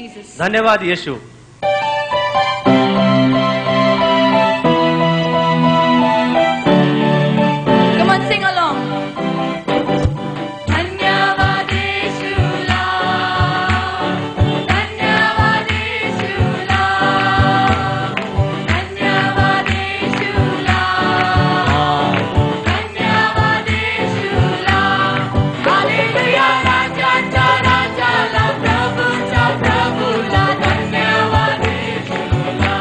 Jesus. धन्यवाद येशू. Come on, sing along. धन्यवाद येशूला, धन्यवाद येशूला, धन्यवाद येशूला, धन्यवाद येशूला. हालेलुया राजाचा राजाला, प्रभूचा प्रभूला धन्यवाद येशूला.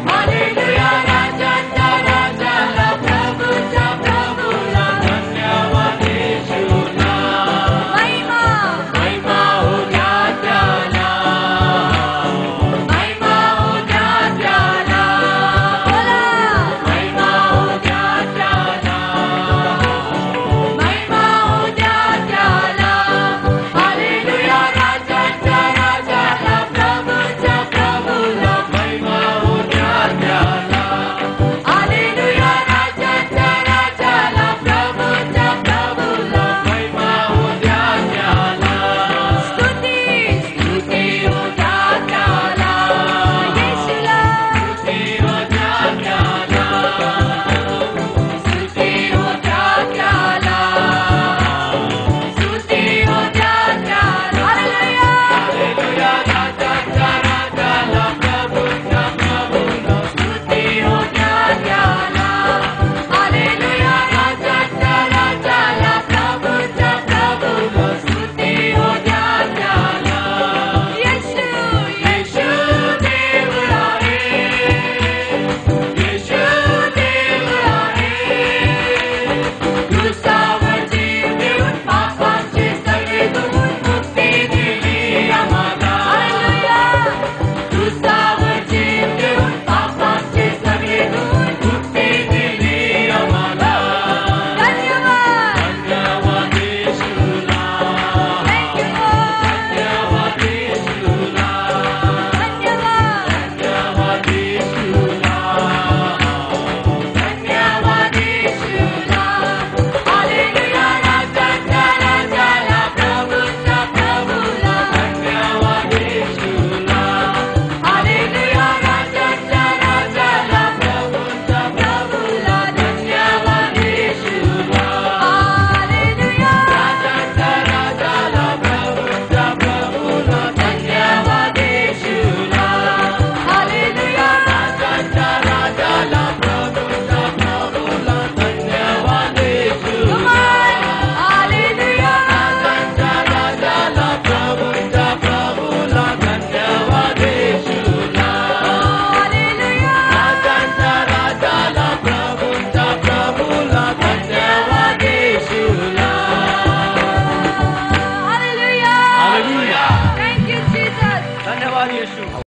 हालेलुया राजाचा राजाला, प्रभूचा प्रभूला धन्यवाद येशूला. महिमा महिमा हो द्या त्याला, महिमा हो द्या त्याला, बोला महिमा हो द्या त्याला, महिमा हो द्या त्याला. हालेलुया राजाचा राजाला, प्रभूचा प्रभूला महिमा हो द्या त्याला. हालेलुया राजाचा राजाला, प्रभूचा प्रभूला महिमा हो द्या त्याला. स्तुती स्तुती हो द्या त्याला, येशूला स्तुती हो द्या त्याला, स्तुती हो द्या त्याला, स्तुती हो द्या त्याला. हालेलुया हालेलुया राजाचा राजाला, प्रभूचा प्रभूला स्तुती हो द्या त्याला. हालेलुया राजाचा राजाला, प्रभूचा प्रभूला स्तुती हो द्या त्याला. येशू येशू देव आहे, येशू देव आहे. क्रूसावर जीव देऊन पापाचे सगळे धुवून मुक्ती दिली आम्हाला. हालेलुया क्रूसावर जीव देऊन पापाचे सगळे धुवून मुक्ती दिली आम्हाला. धन्यवाद धन्यवाद येशूला. Thank you Lord. धन्यवाद येशूला, धन्यवाद धन्यवाद येशूला, धन्यवाद येशूला. हालेलुया राजाचा राजाला, प्रभूचा प्रभूला धन्यवाद येशूला. हालेलुया राजाचा राजाला, प्रभूचा प्रभूला धन्यवाद येशूला. हालेलुया राजाचा राजाला, प्रभूचा प्रभूला धन्यवाद येशूला. हालेलुया राजाचा राजाला, प्रभूचा प्रभूला धन्यवाद येशूला. हालेलुया राजाचा राजाला, प्रभूचा प्रभूला धन्यवाद येशूला. हालेलुया राजाचा राजाला, प्रभूचा प्रभूला धन्यवाद येशूला. Hallelujah hallelujah. Thank you Jesus. धन्यवाद येशू.